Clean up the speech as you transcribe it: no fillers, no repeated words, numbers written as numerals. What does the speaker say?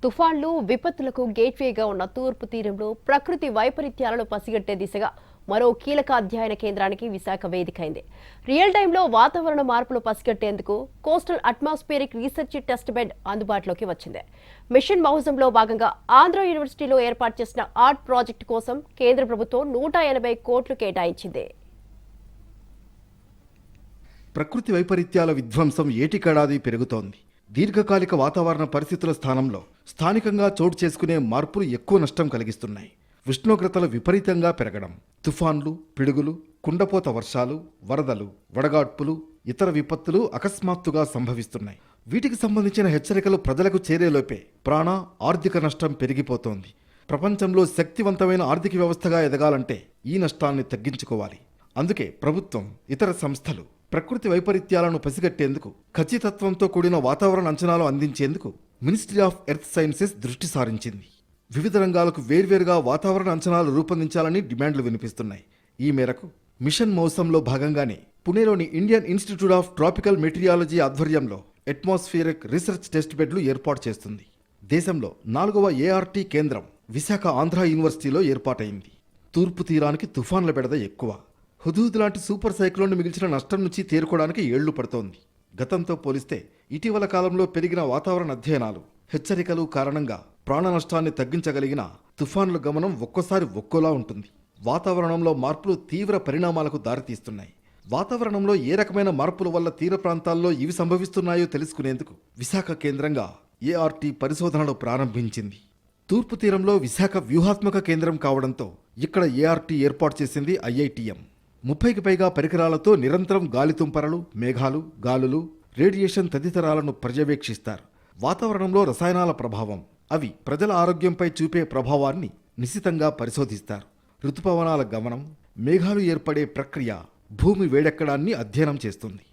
తుఫాన్లు విపత్తులకు గేట్వేగా ఉన్న తూర్పు తీరంలో ప్రకృతి వైపరీత్యాలను పసిగట్టే దిశగా మరో కీలక అధ్యయన కేంద్రానికి విశాఖ వేదికైంది. రియల్ టైంలో వాతావరణ మార్పులు పసిగట్టేందుకు coastal atmospheric research test bed అందుబాటులోకి వచ్చింది. మిషన్ మౌజంలో భాగంగా ఆంధ్ర యూనివర్సిటీలో ఏర్పాటు చేసిన ఆర్ట్ ప్రాజెక్టు కోసం కేంద్ర ప్రభుత్వం 180 కోట్లు కేటాయించింది. ప్రకృతి వైపరీత్యాల విధ్వంసం ఏటికేడాది పెరుగుతోంది. దీర్ఘకాలిక వాతావరణ పరిస్థితుల స్థానంలో స్థానికంగా చోటు చేసుకునే మార్పులు ఎక్కువ నష్టం కలిగిస్తున్నాయి. ఉష్ణోగ్రతలు విపరీతంగా పెరగడం, తుఫాన్లు, పిడుగులు, కుండపోత వర్షాలు, వరదలు, వడగాడ్పులు, ఇతర విపత్తులు అకస్మాత్తుగా సంభవిస్తున్నాయి. వీటికి సంబంధించిన హెచ్చరికలు ప్రజలకు చేరేలోపే ప్రాణ, ఆర్థిక నష్టం పెరిగిపోతోంది. ప్రపంచంలో శక్తివంతమైన ఆర్థిక వ్యవస్థగా ఎదగాలంటే ఈ నష్టాన్ని తగ్గించుకోవాలి. అందుకే ప్రభుత్వం, ఇతర సంస్థలు ప్రకృతి వైపరీత్యాలను పసిగట్టేందుకు ఖచ్చితత్వంతో కూడిన వాతావరణ అంచనాలు అందించేందుకు మినిస్ట్రీ ఆఫ్ ఎర్త్ సైన్సెస్ దృష్టి సారించింది. వివిధ రంగాలకు వేర్వేరుగా వాతావరణ అంచనాలు రూపొందించాలని డిమాండ్లు వినిపిస్తున్నాయి. ఈ మేరకు మిషన్ మౌసంలో భాగంగానే పుణేలోని Indian Institute of Tropical Meteorology ఆధ్వర్యంలో అట్మాస్ఫియరిక్ రీసెర్చ్ టెస్ట్ బెడ్లు ఏర్పాటు చేస్తుంది. దేశంలో 4వ ఏఆర్టీ కేంద్రం విశాఖ ఆంధ్ర యూనివర్సిటీలో ఏర్పాటైంది. తూర్పు తీరానికి తుఫాన్ల బెడద ఎక్కువ. హుదూద్ లాంటి సూపర్ సైక్లోన్ మిగిల్చిన నష్టం నుంచి తేరుకోవడానికి ఏళ్లు పడుతోంది. గతంతో పోలిస్తే ఇటీవల కాలంలో పెరిగిన వాతావరణ అధ్యయనాలు, హెచ్చరికలు కారణంగా ప్రాణ నష్టాన్ని తగ్గించగలిగిన తుఫాన్ల గమనం ఒక్కోసారి ఒక్కోలా ఉంటుంది. వాతావరణంలో మార్పులు తీవ్ర పరిణామాలకు దారితీస్తున్నాయి. వాతావరణంలో ఏ రకమైన మార్పుల వల్ల తీర ప్రాంతాల్లో ఇవి సంభవిస్తున్నాయో తెలుసుకునేందుకు విశాఖ కేంద్రంగా ఏఆర్టీ పరిశోధనలు ప్రారంభించింది. తూర్పు తీరంలో విశాఖ వ్యూహాత్మక కేంద్రం కావడంతో ఇక్కడ ఏఆర్టీ ఏర్పాటు చేసింది ఐఐటిఎం. 30కి పైగా పరికరాలతో నిరంతరం గాలితుంపరలు, మేఘాలు, గాలులు, రేడియేషన్ తదితరాలను పర్యవేక్షిస్తారు. వాతావరణంలో రసాయనాల ప్రభావం, అవి ప్రజల ఆరోగ్యంపై చూపే ప్రభావాన్ని నిశితంగా పరిశోధిస్తారు. ఋతుపవనాల గమనం, మేఘాలు ఏర్పడే ప్రక్రియ, భూమి వేడెక్కడాన్ని అధ్యయనం చేస్తుంది.